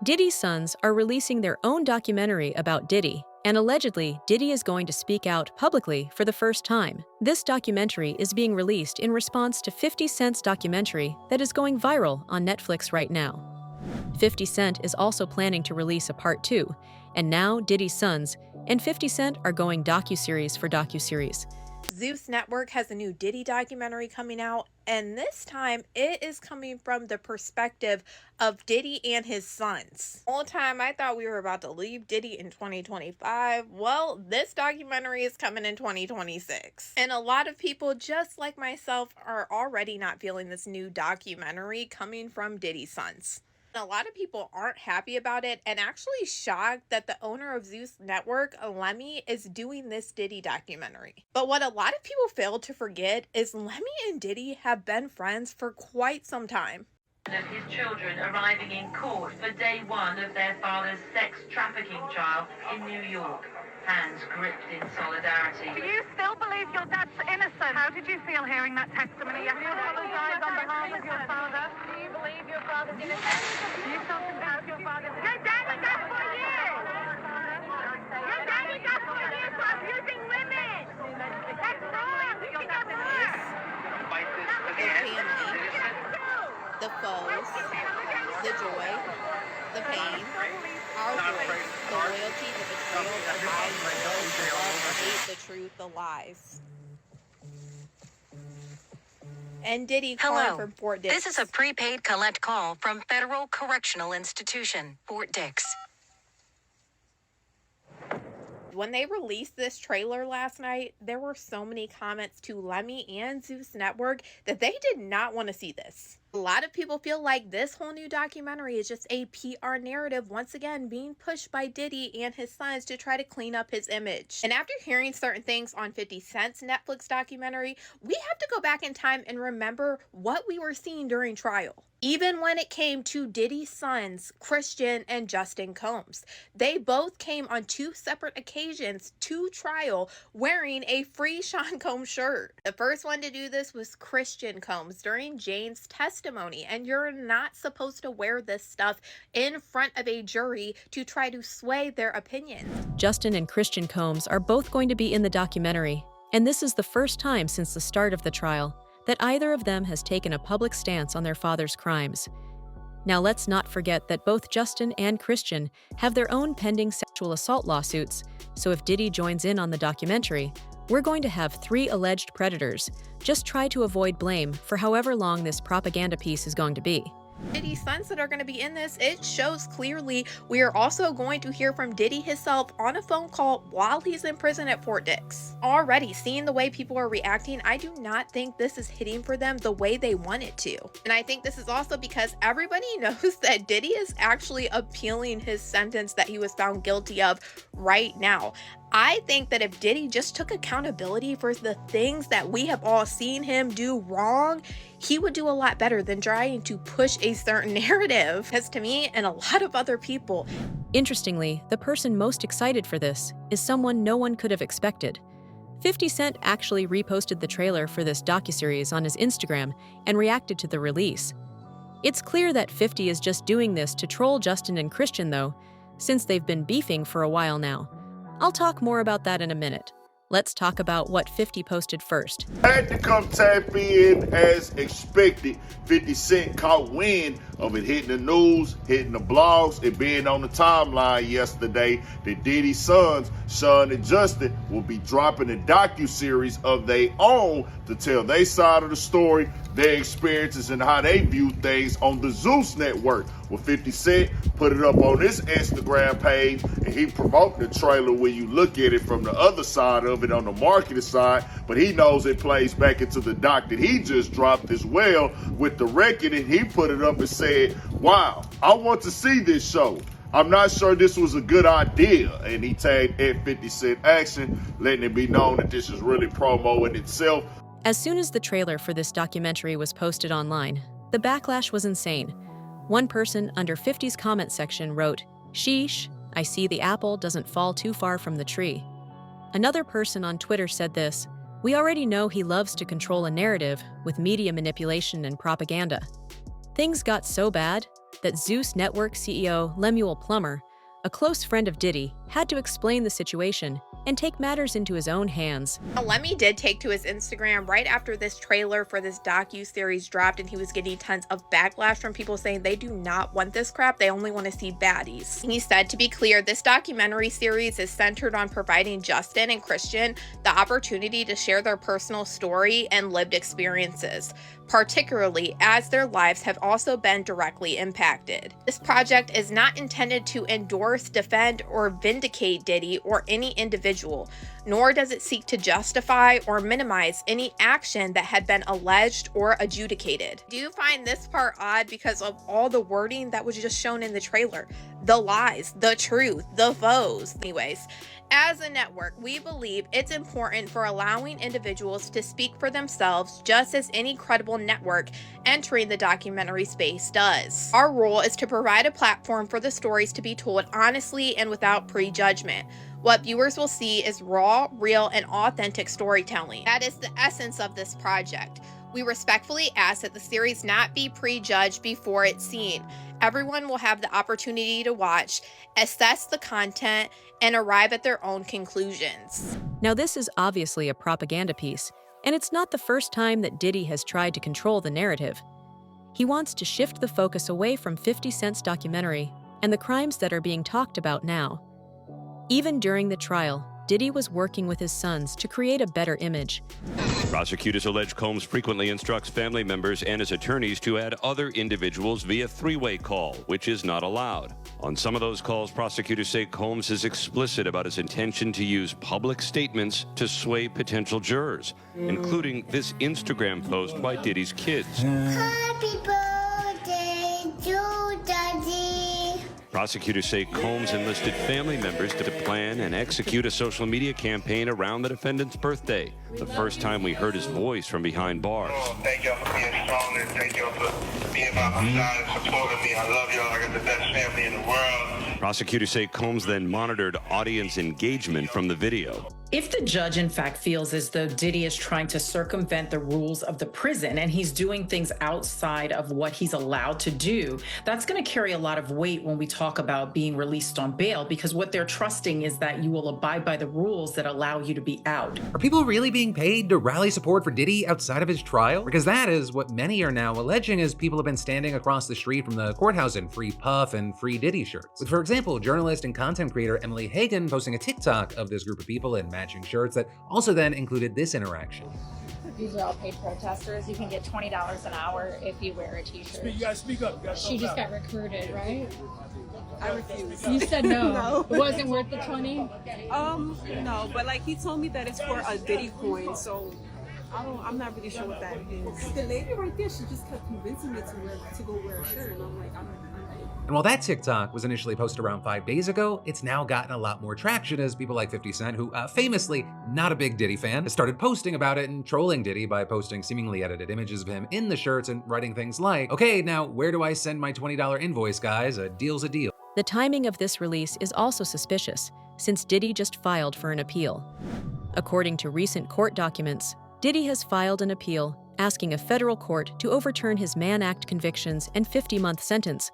Diddy's sons are releasing their own documentary about Diddy, and allegedly, Diddy is going to speak out publicly for the first time. This documentary is being released in response to 50 Cent's documentary that is going viral on Netflix right now. 50 Cent is also planning to release a part 2, and now Diddy's sons and 50 Cent are going docuseries for docuseries. Zeus Network has a new Diddy documentary coming out, and this time it is coming from the perspective of Diddy and his sons. All the time I thought we were about to leave Diddy in 2025. Well, this documentary is coming in 2026. And a lot of people, just like myself, are already not feeling this new documentary coming from Diddy's sons. A lot of people aren't happy about it and actually shocked that the owner of Zeus Network, Lemmy, is doing this Diddy documentary. But what a lot of people fail to forget is Lemmy and Diddy have been friends for quite some time. Of his children arriving in court for day one of their father's sex trafficking trial in New York. Hands gripped in solidarity. Do you still believe your dad's innocent? How did you feel hearing that testimony yesterday? Do you apologize on behalf of your father? Do you believe your father's innocent? Do you still convinced your father's innocent? Your daddy got 4 years! Your daddy got 4 years for abusing women! That's wrong! You can have more! The family, the foes, the joy, the pain, our voice, the loyalty, the betrayal, the lies, the love, the hate, the truth, the lies. And Diddy calling Hello. from Fort Dix. This is a prepaid collect call from Federal Correctional Institution, Fort Dix. When they released this trailer last night, there were so many comments to Lemmy and Zeus Network that they did not want to see this. A lot of people feel like this whole new documentary is just a PR narrative once again being pushed by Diddy and his sons to try to clean up his image. And after hearing certain things on 50 Cent's Netflix documentary, we have to go back in time and remember what we were seeing during trial. Even when it came to Diddy's sons, Christian and Justin Combs, they both came on 2 separate occasions to trial wearing a free Sean Combs shirt. The first one to do this was Christian Combs during Jane's testimony, and you're not supposed to wear this stuff in front of a jury to try to sway their opinions. Justin and Christian Combs are both going to be in the documentary, and this is the first time since the start of the trial that either of them has taken a public stance on their father's crimes. Now let's not forget that both Justin and Christian have their own pending sexual assault lawsuits, so if Diddy joins in on the documentary, we're going to have 3 alleged predators. Just try to avoid blame for however long this propaganda piece is going to be. Diddy's sons that are going to be in this, it shows clearly we are also going to hear from Diddy himself on a phone call while he's in prison at Fort Dix. Already seeing the way people are reacting, I do not think this is hitting for them the way they want it to. And I think this is also because everybody knows that Diddy is actually appealing his sentence that he was found guilty of right now. I think that if Diddy just took accountability for the things that we have all seen him do wrong, he would do a lot better than trying to push a certain narrative. Because to me and a lot of other people. Interestingly, the person most excited for this is someone no one could have expected. 50 Cent actually reposted the trailer for this docuseries on his Instagram and reacted to the release. It's clear that 50 is just doing this to troll Justin and Christian though, since they've been beefing for a while now. I'll talk more about that in a minute. Let's talk about what 50 posted first. Had to come tap in as expected. 50 Cent caught wind of it hitting the news, hitting the blogs, and being on the timeline yesterday that Diddy's sons, Sean and Justin, will be dropping a docuseries of their own to tell their side of the story, their experiences, and how they view things on the Zeus Network. Well, 50 Cent put it up on his Instagram page, and he promoted the trailer when you look at it from the other side of it on the marketing side, but he knows it plays back into the doc that he just dropped as well with the record, and he put it up and said, wow, I want to see this show. I'm not sure this was a good idea. And he tagged at 50 Cent Action, letting it be known that this is really promo in itself. As soon as the trailer for this documentary was posted online, the backlash was insane. One person under 50's comment section wrote, "Sheesh, I see the apple doesn't fall too far from the tree." Another person on Twitter said this, "We already know he loves to control a narrative with media manipulation and propaganda." Things got so bad that Zeus Network CEO Lemuel Plummer, a close friend of Diddy, had to explain the situation and take matters into his own hands. Lemmy did take to his Instagram right after this trailer for this docu-series dropped, and he was getting tons of backlash from people saying they do not want this crap, they only want to see baddies. He said, to be clear, this documentary series is centered on providing Justin and Christian the opportunity to share their personal story and lived experiences, particularly as their lives have also been directly impacted. This project is not intended to endorse, defend, or vindicate Diddy or any individual, nor does it seek to justify or minimize any action that had been alleged or adjudicated. Do you find this part odd because of all the wording that was just shown in the trailer? The lies, the truth, the foes. Anyways, as a network, we believe it's important for allowing individuals to speak for themselves just as any credible network entering the documentary space does. Our role is to provide a platform for the stories to be told honestly and without prejudgment. What viewers will see is raw, real, and authentic storytelling. That is the essence of this project. We respectfully ask that the series not be prejudged before it's seen. Everyone will have the opportunity to watch, assess the content, and arrive at their own conclusions. Now, this is obviously a propaganda piece, and it's not the first time that Diddy has tried to control the narrative. He wants to shift the focus away from 50 Cent's documentary and the crimes that are being talked about now. Even during the trial, Diddy was working with his sons to create a better image. Prosecutors allege Combs frequently instructs family members and his attorneys to add other individuals via three-way call, which is not allowed. On some of those calls, prosecutors say Combs is explicit about his intention to use public statements to sway potential jurors, including this Instagram post by Diddy's kids. Happy birthday to Daddy. Prosecutors say Combs enlisted family members to plan and execute a social media campaign around the defendant's birthday, the first time we heard his voice from behind bars. Thank y'all for being strong and thank y'all for being by my side and supporting me. I love y'all. I got the best family in the world. Prosecutors say Combs then monitored audience engagement from the video. If the judge, in fact, feels as though Diddy is trying to circumvent the rules of the prison and he's doing things outside of what he's allowed to do, that's going to carry a lot of weight when we talk about being released on bail, because what they're trusting is that you will abide by the rules that allow you to be out. Are people really being paid to rally support for Diddy outside of his trial? Because that is what many are now alleging, as people have been standing across the street from the courthouse in free Puff and free Diddy shirts. With, for example, journalist and content creator Emily Hagan posting a TikTok of this group of people in matching shirts that also then included this interaction. These are all paid protesters. You can get $20 an hour if you wear a t-shirt. You guys speak up. She just got recruited, right? I refuse. You said no. No. It wasn't worth the 20? No, but like he told me that it's for a Diddy coin, so I'm not really sure what that is. The lady right there, she just kept convincing me to go wear a shirt, and I'm like, I'm And while that TikTok was initially posted around 5 days ago, it's now gotten a lot more traction as people like 50 Cent, who famously not a big Diddy fan, has started posting about it and trolling Diddy by posting seemingly edited images of him in the shirts and writing things like, okay, now where do I send my $20 invoice, guys? A deal's a deal. The timing of this release is also suspicious, since Diddy just filed for an appeal. According to recent court documents, Diddy has filed an appeal asking a federal court to overturn his Mann Act convictions and 50-month sentence,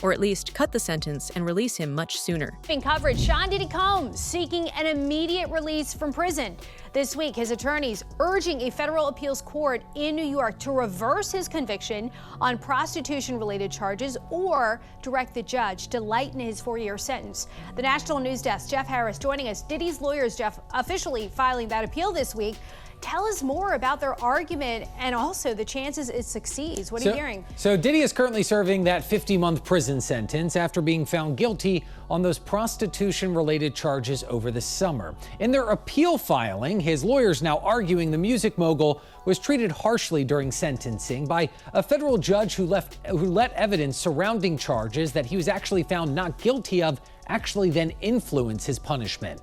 or at least cut the sentence and release him much sooner. In coverage, Sean Diddy Combs seeking an immediate release from prison. This week, his attorneys urging a federal appeals court in New York to reverse his conviction on prostitution-related charges or direct the judge to lighten his 4-year sentence. The National News Desk, Jeff Harris, joining us. Diddy's lawyers, Jeff, officially filing that appeal this week. Tell us more about their argument and also the chances it succeeds. What are you hearing? So Diddy is currently serving that 50-month prison sentence after being found guilty on those prostitution-related charges over the summer. In their appeal filing, his lawyers now arguing the music mogul was treated harshly during sentencing by a federal judge who let evidence surrounding charges that he was actually found not guilty of actually then influence his punishment.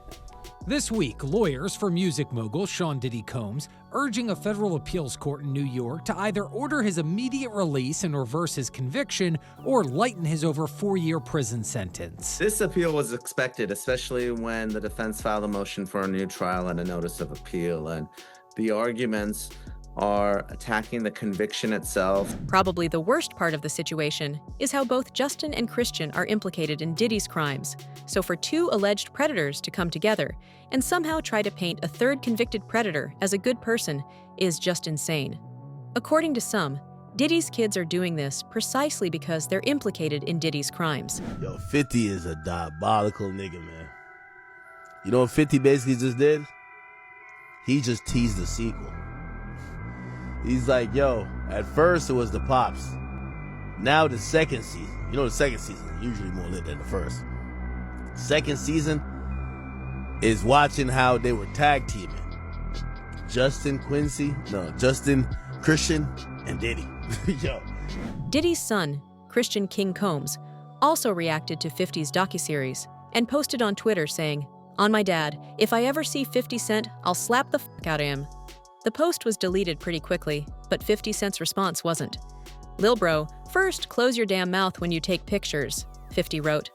This week, lawyers for music mogul Sean Diddy Combs urging a federal appeals court in New York to either order his immediate release and reverse his conviction or lighten his over 4-year prison sentence. This appeal was expected, especially when the defense filed a motion for a new trial and a notice of appeal. And the arguments are attacking the conviction itself. Probably the worst part of the situation is how both Justin and Christian are implicated in Diddy's crimes. So for two alleged predators to come together and somehow try to paint a third convicted predator as a good person is just insane. According to some, Diddy's kids are doing this precisely because they're implicated in Diddy's crimes. Yo, 50 is a diabolical nigga, man. You know what 50 basically just did? He just teased the sequel. He's like, yo, at first it was the Pops. Now the second season. You know the second season is usually more lit than the first. Second season is watching how they were tag teaming. Justin, Christian, and Diddy. Yo. Diddy's son, Christian King Combs, also reacted to 50's docuseries and posted on Twitter saying, "On my dad, if I ever see 50 Cent, I'll slap the fuck out of him." The post was deleted pretty quickly, but 50 Cent's response wasn't. "Lil bro, first close your damn mouth when you take pictures," 50 wrote.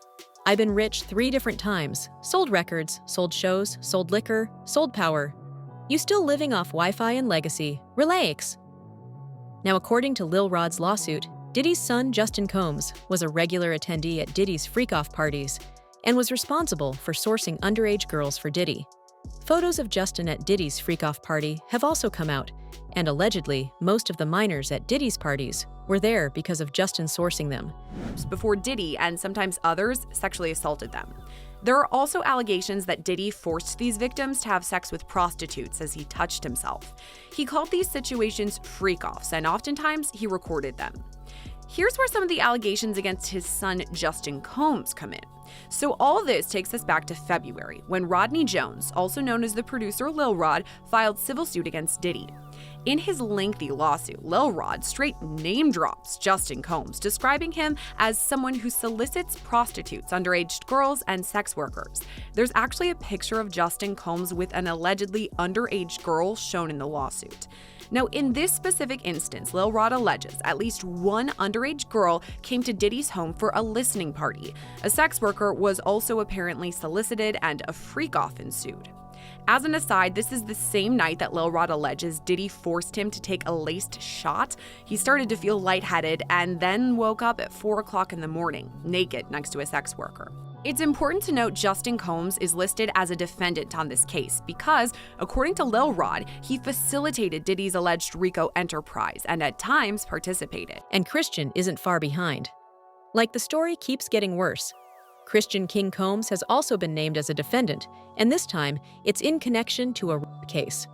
"I've been rich 3 different times, sold records, sold shows, sold liquor, sold power. You still living off Wi-Fi and legacy. Relax." Now, according to Lil Rod's lawsuit, Diddy's son, Justin Combs, was a regular attendee at Diddy's freak-off parties and was responsible for sourcing underage girls for Diddy. Photos of Justin at Diddy's freak-off party have also come out, and allegedly, most of the minors at Diddy's parties were there because of Justin sourcing them. Before Diddy and sometimes others sexually assaulted them. There are also allegations that Diddy forced these victims to have sex with prostitutes as he touched himself. He called these situations freak-offs, and oftentimes he recorded them. Here's where some of the allegations against his son Justin Combs come in. So all this takes us back to February, when Rodney Jones, also known as the producer Lil Rod, filed civil suit against Diddy. In his lengthy lawsuit, Lil Rod straight name drops Justin Combs, describing him as someone who solicits prostitutes, underage girls, and sex workers. There's actually a picture of Justin Combs with an allegedly underage girl shown in the lawsuit. Now, in this specific instance, Lil Rod alleges at least one underage girl came to Diddy's home for a listening party. A sex worker was also apparently solicited, and a freak-off ensued. As an aside, this is the same night that Lil Rod alleges Diddy forced him to take a laced shot. He started to feel lightheaded and then woke up at 4 o'clock in the morning, naked next to a sex worker. It's important to note Justin Combs is listed as a defendant on this case because, according to Lil Rod, he facilitated Diddy's alleged RICO enterprise and at times participated. And Christian isn't far behind. Like, the story keeps getting worse. Christian King Combs has also been named as a defendant, and this time it's in connection to a rape case.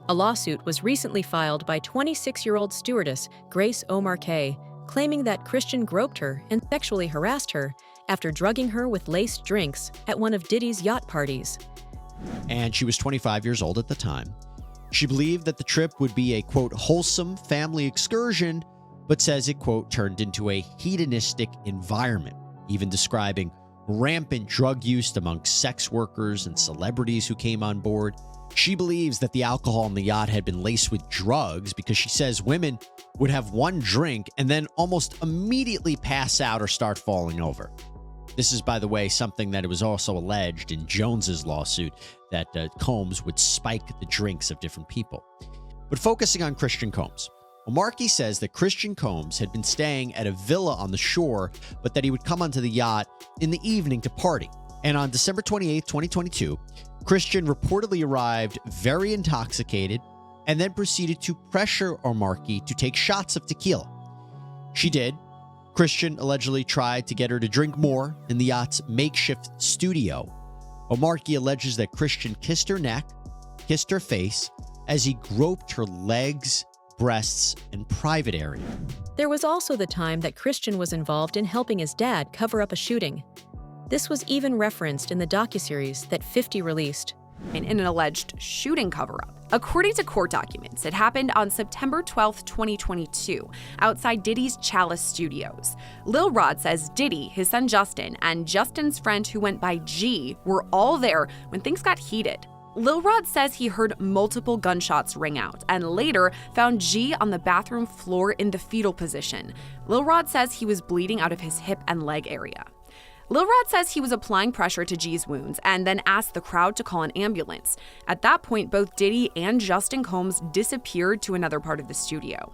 A lawsuit was recently filed by 26-year-old stewardess Grace O'Marquet, claiming that Christian groped her and sexually harassed her after drugging her with laced drinks at one of Diddy's yacht parties. And she was 25 years old at the time. She believed that the trip would be a, quote, wholesome family excursion, but says it, quote, turned into a hedonistic environment, even describing rampant drug use among sex workers and celebrities who came on board. She believes that the alcohol on the yacht had been laced with drugs because she says women would have one drink and then almost immediately pass out or start falling over. This is, by the way, something that it was also alleged in Jones's lawsuit, that Combs would spike the drinks of different people. But focusing on Christian Combs, O'Marquey says that Christian Combs had been staying at a villa on the shore, but that he would come onto the yacht in the evening to party. And on December 28, 2022, Christian reportedly arrived very intoxicated and then proceeded to pressure O'Marquey to take shots of tequila. She did. Christian allegedly tried to get her to drink more in the yacht's makeshift studio. O'Marquey alleges that Christian kissed her neck, kissed her face, as he groped her legs, breasts, and private area. There was also the time that Christian was involved in helping his dad cover up a shooting. This was even referenced in the docuseries that 50 released. In an alleged shooting cover-up. According to court documents, it happened on September 12, 2022, outside Diddy's Chalice Studios. Lil Rod says Diddy, his son Justin, and Justin's friend who went by G were all there when things got heated. Lil Rod says he heard multiple gunshots ring out and later found G on the bathroom floor in the fetal position. Lil Rod says he was bleeding out of his hip and leg area. Lil Rod says he was applying pressure to G's wounds and then asked the crowd to call an ambulance. At that point, both Diddy and Justin Combs disappeared to another part of the studio.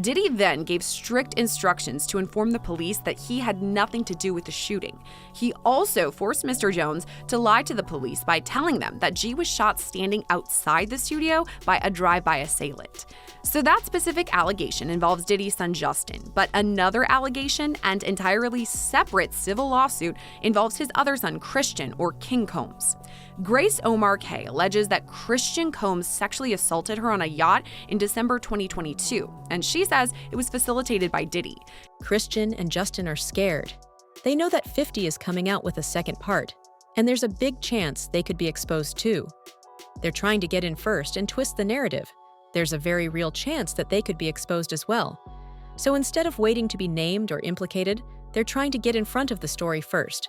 Diddy then gave strict instructions to inform the police that he had nothing to do with the shooting. He also forced Mr. Jones to lie to the police by telling them that G was shot standing outside the studio by a drive-by assailant. So that specific allegation involves Diddy's son Justin, but another allegation and entirely separate civil lawsuit involves his other son Christian, or King Combs. Grace Omar K alleges that Christian Combs sexually assaulted her on a yacht in December 2022, and she says it was facilitated by Diddy. Christian and Justin are scared. They know that 50 is coming out with a second part, and there's a big chance they could be exposed too. They're trying to get in first and twist the narrative. There's a very real chance that they could be exposed as well. So instead of waiting to be named or implicated, they're trying to get in front of the story first.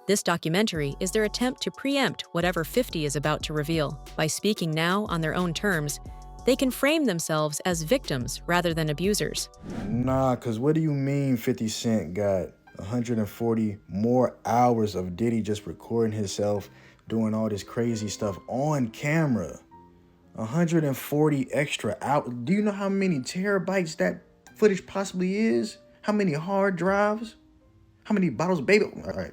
This documentary is their attempt to preempt whatever 50 is about to reveal. By speaking now on their own terms, they can frame themselves as victims rather than abusers. Nah, cause what do you mean 50 Cent got 140 more hours of Diddy just recording himself doing all this crazy stuff on camera? 140 extra hours. Do you know how many terabytes that footage possibly is? How many hard drives? How many bottles of baby? All right.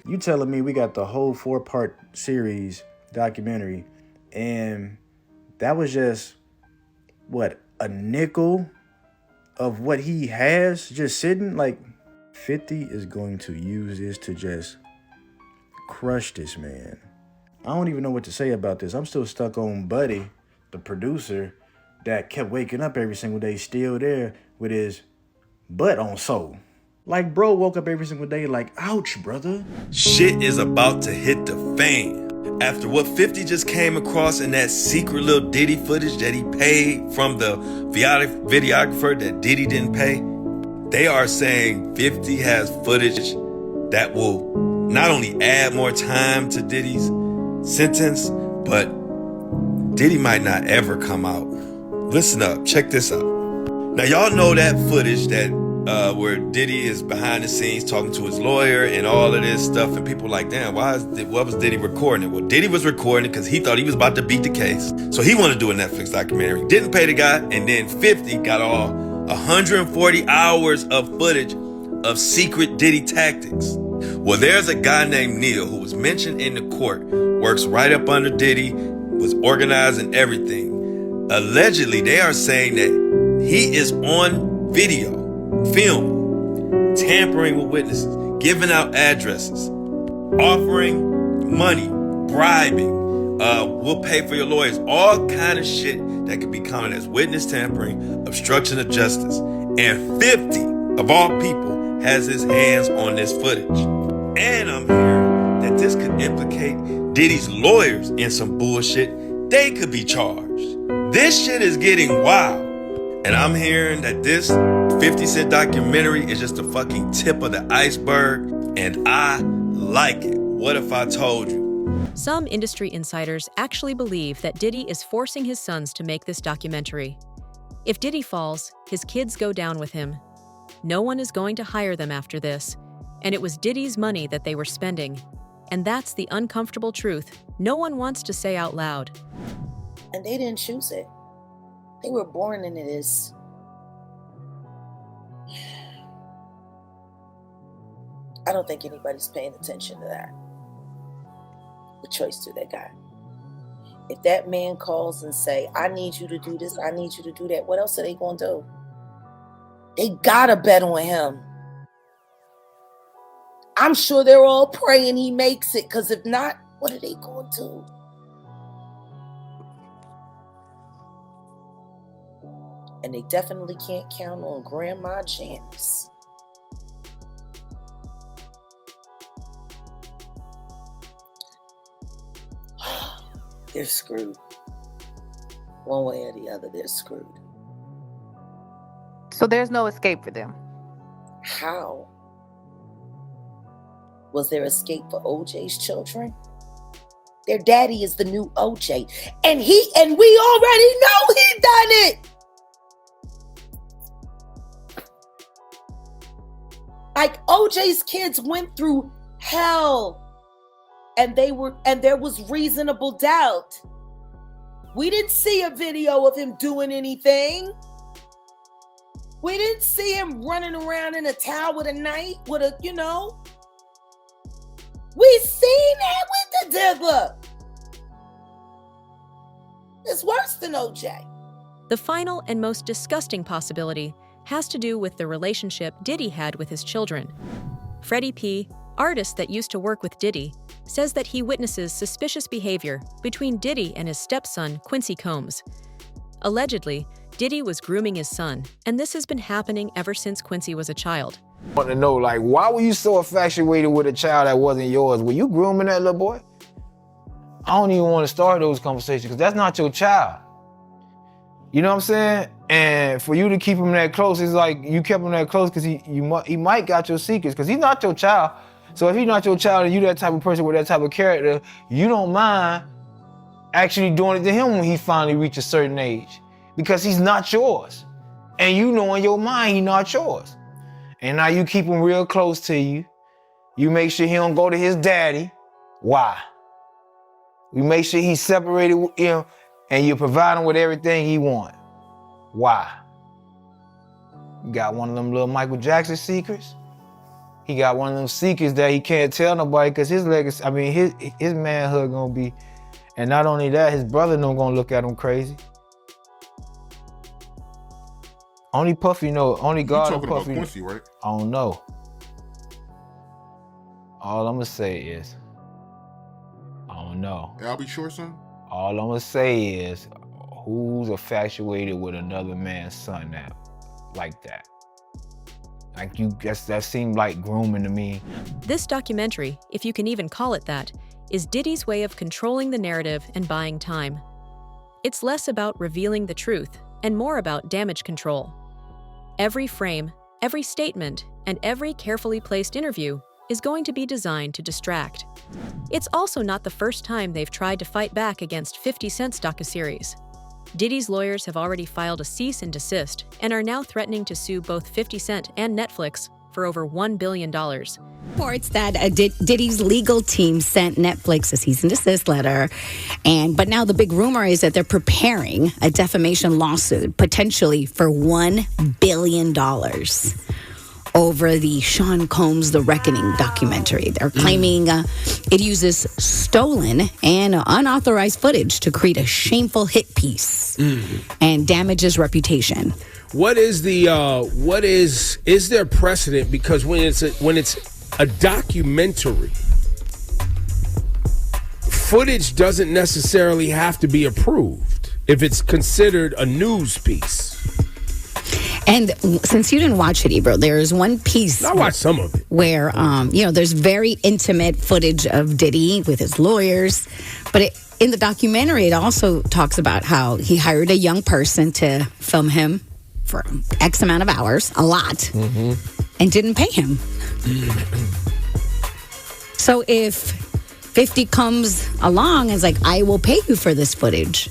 You telling me we got the whole 4-part series documentary and that was just, what, a nickel of what he has just sitting? Like, 50 is going to use this to just crush this man. I don't even know what to say about this. I'm still stuck on Buddy, the producer, that kept waking up every single day, still there with his butt on soul. Like, bro woke up every single day like, ouch, brother. Shit is about to hit the fan. After what 50 just came across in that secret little Diddy footage that he paid from the videographer that Diddy didn't pay, they are saying 50 has footage that will not only add more time to Diddy's sentence, but Diddy might not ever come out. Listen up, check this out. Now y'all know that footage that where Diddy is behind the scenes talking to his lawyer and all of this stuff, and people like, damn, what was Diddy recording it? Well, Diddy was recording it because he thought he was about to beat the case. So he wanted to do a Netflix documentary. Didn't pay the guy, and then 50 got all 140 hours of footage of secret Diddy tactics. Well, there's a guy named Neil who was mentioned in the court, works right up under Diddy, was organizing everything. Allegedly, they are saying that he is on video, film, tampering with witnesses, giving out addresses, offering money, bribing, we'll pay for your lawyers, all kind of shit that could be counted as witness tampering, obstruction of justice. And 50, of all people, has his hands on this footage. And I'm hearing that this could implicate Diddy's lawyers in some bullshit. They could be charged. This shit is getting wild. And I'm hearing that this 50 Cent documentary is just the fucking tip of the iceberg. And I like it. What if I told you? Some industry insiders actually believe that Diddy is forcing his sons to make this documentary. If Diddy falls, his kids go down with him. No one is going to hire them after this, and it was Diddy's money that they were spending. And that's the uncomfortable truth no one wants to say out loud. And they didn't choose it. They were born into this. I don't think anybody's paying attention to that. The choice to that guy. If that man calls and say, I need you to do this, I need you to do that, what else are they going to do? They gotta bet on him. I'm sure they're all praying he makes it, because if not, what are they going to do? And they definitely can't count on Grandma Janice. They're screwed. One way or the other, they're screwed. So there's no escape for them. How? Was there escape for OJ's children? Their daddy is the new OJ. And we already know he done it. Like, OJ's kids went through hell. And there was reasonable doubt. We didn't see a video of him doing anything. We didn't see him running around in a towel with a knife, with a, you know. We seen that with the diddler. It's worse than OJ. The final and most disgusting possibility has to do with the relationship Diddy had with his children. Freddie P., artist that used to work with Diddy, says that he witnesses suspicious behavior between Diddy and his stepson, Quincy Combs. Allegedly, Diddy was grooming his son, and this has been happening ever since Quincy was a child. I want to know, like, why were you so infatuated with a child that wasn't yours? Were you grooming that little boy? I don't even want to start those conversations because that's not your child. You know what I'm saying? And for you to keep him that close, it's like you kept him that close because he might got your secrets because he's not your child. So if he's not your child and you that type of person with that type of character, you don't mind actually doing it to him when he finally reaches a certain age because he's not yours. And you know in your mind he's not yours. And now you keep him real close to you. You make sure he don't go to his daddy. Why? You make sure he's separated with him and you provide him with everything he wants. Why? You got one of them little Michael Jackson secrets. He got one of them secrets that he can't tell nobody because his legacy, I mean, his manhood gonna be, and not only that, his brother no gonna look at him crazy. Only Puffy know, only God and Puffy. You're talking about Quincy, right? I don't know. All I'm gonna say is, I don't know. I'll be sure, son. All I'm gonna say is, who's infatuated with another man's son now, like that? Like that seemed like grooming to me. This documentary, if you can even call it that, is Diddy's way of controlling the narrative and buying time. It's less about revealing the truth and more about damage control. Every frame, every statement, and every carefully placed interview is going to be designed to distract. It's also not the first time they've tried to fight back against 50 Cent's docuseries. Diddy's lawyers have already filed a cease and desist and are now threatening to sue both 50 Cent and Netflix for over $1 billion. Reports that Diddy's legal team sent Netflix a cease and desist letter, but now the big rumor is that they're preparing a defamation lawsuit, potentially for $1 billion. Over the Sean Combs The Reckoning documentary. They're claiming it uses stolen and unauthorized footage to create a shameful hit piece and damages reputation. Is there precedent? Because when it's a documentary, footage doesn't necessarily have to be approved if it's considered a news piece. And since you didn't watch it, Ebro, there's one piece. I watched some of it. Where, there's very intimate footage of Diddy with his lawyers. But in the documentary, it also talks about how he hired a young person to film him for X amount of hours, a lot, and didn't pay him. So if 50 comes along and is like, I will pay you for this footage.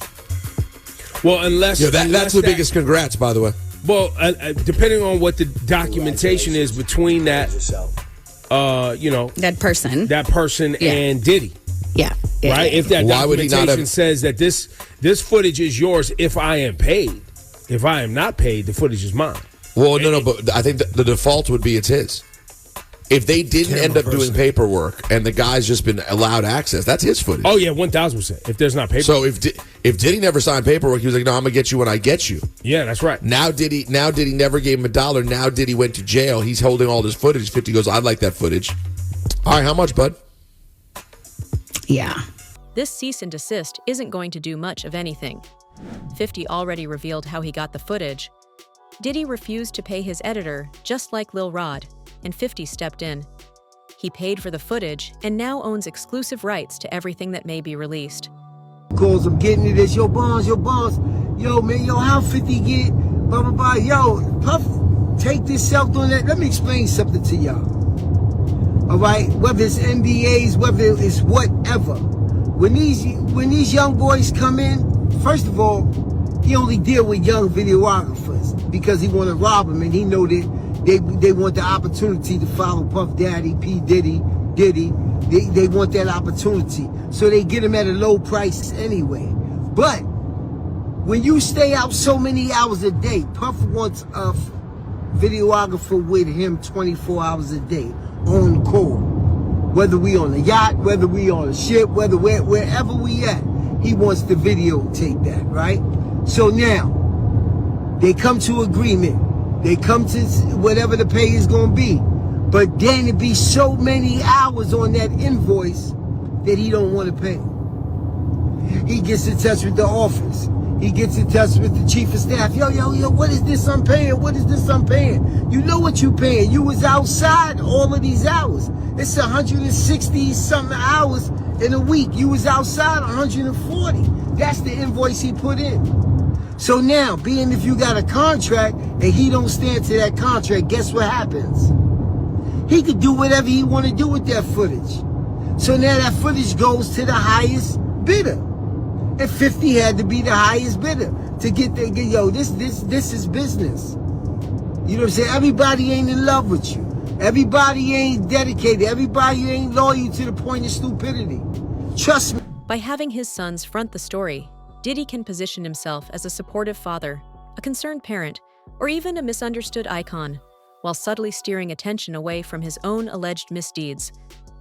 Well, unless... Yeah, that's the biggest congrats, by the way. Well, depending on what the documentation is between that, that person and Diddy. Yeah. Right? If that documentation says that this footage is yours if I am paid. If I am not paid, the footage is mine. Well, no, but I think the default would be it's his. If they didn't end up doing paperwork and the guy's just been allowed access, that's his footage. Oh, yeah, 1,000%. If there's not paperwork. So if Diddy never signed paperwork, he was like, no, I'm going to get you when I get you. Yeah, that's right. Now Diddy never gave him $1. Now Diddy went to jail. He's holding all this footage. 50 goes, I'd like that footage. All right, how much, bud? Yeah. This cease and desist isn't going to do much of anything. 50 already revealed how he got the footage. Diddy refused to pay his editor, just like Lil Rod, and 50 stepped in. He paid for the footage and now owns exclusive rights to everything that may be released. Calls, I'm getting it. It's your bonds. Yo, man, how 50 get? Blah, blah, blah. Yo, Puff, take this self doing that. Let me explain something to y'all. All right? Whether it's NDAs, whether it's whatever. When these young boys come in, first of all, he only deal with young videographers because he want to rob them, and he know that they want the opportunity to follow Puff Daddy, P. Diddy, Diddy. They want that opportunity. So they get him at a low price anyway. But when you stay out so many hours a day, Puff wants a videographer with him 24 hours a day on call. Whether we on a yacht, whether we on a ship, wherever we at, he wants to videotape that, right? So now, they come to agreement. They come to whatever the pay is going to be. But then it be so many hours on that invoice that he don't want to pay. He gets in touch with the office. He gets in touch with the chief of staff. Yo, what is this I'm paying? What is this I'm paying? You know what you paying. You was outside all of these hours. It's 160 something hours in a week. You was outside 140. That's the invoice he put in. So now, being if you got a contract and he don't stand to that contract, guess what happens? He could do whatever he want to do with that footage. So now that footage goes to the highest bidder. And 50 had to be the highest bidder to get there. Yo, this is business. You know what I'm saying? Everybody ain't in love with you. Everybody ain't dedicated. Everybody ain't loyal to the point of stupidity. Trust me. By having his sons front the story, Diddy can position himself as a supportive father, a concerned parent, or even a misunderstood icon, while subtly steering attention away from his own alleged misdeeds.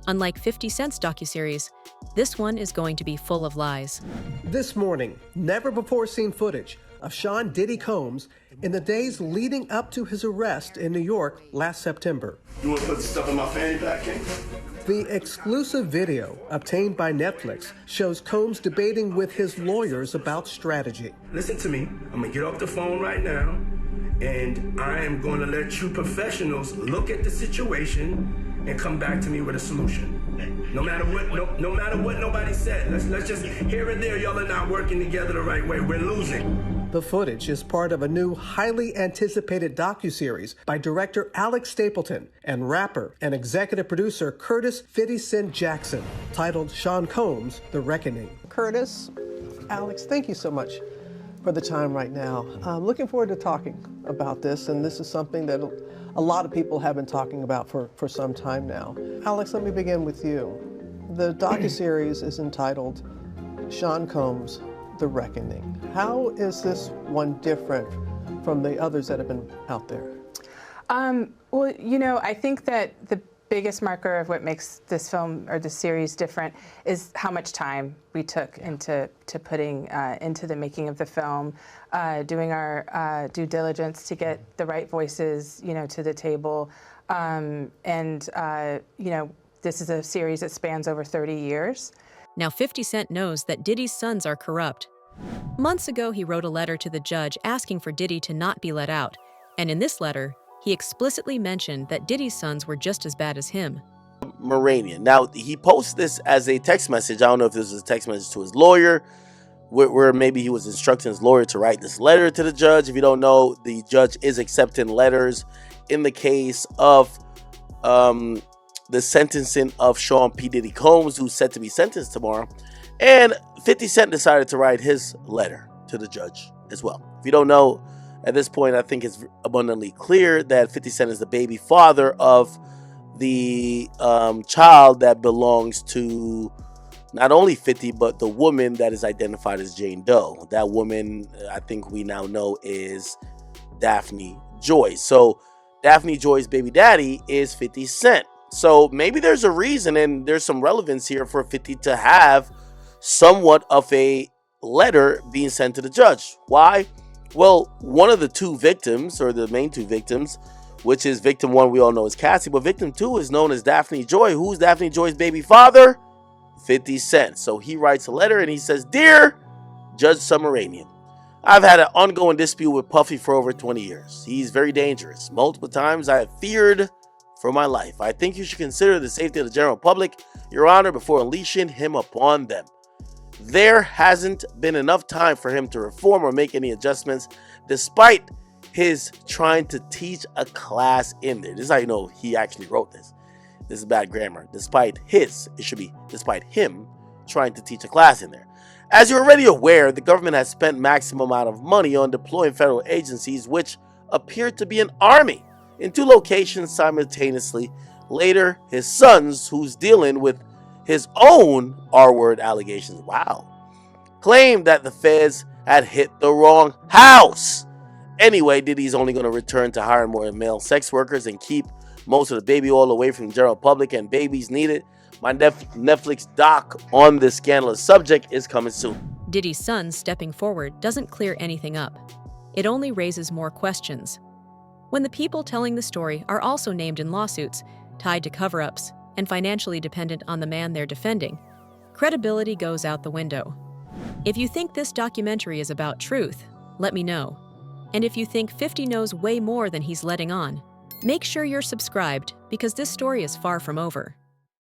Unlike 50 Cent's docuseries, this one is going to be full of lies. This morning, never-before-seen footage of Sean Diddy Combs in the days leading up to his arrest in New York last September. You want to put stuff in my fanny pack, King? The exclusive video obtained by Netflix shows Combs debating with his lawyers about strategy. Listen to me. I'm going to get off the phone right now, and I am going to let you professionals look at the situation and come back to me with a solution. No matter what, no matter what nobody said. Let's just here and there, y'all are not working together the right way. We're losing. The footage is part of a new, highly anticipated docuseries by director Alex Stapleton and rapper and executive producer Curtis 50 Cent Jackson, titled Sean Combs: The Reckoning. Curtis, Alex, thank you so much for the time right now. I'm looking forward to talking about this, and this is something that a lot of people have been talking about for some time now. Alex, let me begin with you. The docuseries is entitled Sean Combs: The Reckoning. How is this one different from the others that have been out there? Well, you know, I think that the biggest marker of what makes this film or this series different is how much time we took into putting into the making of the film, doing our due diligence to get the right voices, you know, to the table, and you know, this is a series that spans over 30 years. Now 50 Cent knows that Diddy's sons are corrupt. Months ago, he wrote a letter to the judge asking for Diddy to not be let out, and in this letter, he explicitly mentioned that Diddy's sons were just as bad as him. Moranian. Now, he posts this as a text message. I don't know if this was a text message to his lawyer, where maybe he was instructing his lawyer to write this letter to the judge. If you don't know, the judge is accepting letters in the case of the sentencing of Sean P. Diddy Combs, who's set to be sentenced tomorrow. And 50 Cent decided to write his letter to the judge as well. If you don't know, at this point, I think it's abundantly clear that 50 Cent is the baby father of the child that belongs to not only 50, but the woman that is identified as Jane Doe. That woman, I think we now know, is Daphne Joy. So Daphne Joy's baby daddy is 50 Cent. So maybe there's a reason and there's some relevance here for 50 to have somewhat of a letter being sent to the judge. Why? Well, one of the two victims, or the main two victims, which is victim one, we all know is Cassie, but victim two is known as Daphne Joy. Who's Daphne Joy's baby father? 50 Cent. So he writes a letter and he says, "Dear Judge Summeranian, I've had an ongoing dispute with Puffy for over 20 years. He's very dangerous. Multiple times I have feared for my life. I think you should consider the safety of the general public, Your Honor, before unleashing him upon them. There hasn't been enough time for him to reform or make any adjustments, despite his trying to teach a class in there." This is how you know he actually wrote this. This is bad grammar. Despite him trying to teach a class in there. As you're already aware, the government has spent maximum amount of money on deploying federal agencies, which appear to be an army, in 2 locations simultaneously, Later, his sons, who's dealing with his own R-word allegations, claimed that the feds had hit the wrong house. Anyway, Diddy's only going to return to hiring more male sex workers and keep most of the baby oil away from the general public and babies needed. My Netflix doc on this scandalous subject is coming soon. Diddy's son stepping forward doesn't clear anything up. It only raises more questions. When the people telling the story are also named in lawsuits, tied to cover-ups, and financially dependent on the man they're defending, credibility goes out the window. If you think this documentary is about truth, let me know. And if you think 50 knows way more than he's letting on, make sure you're subscribed because this story is far from over.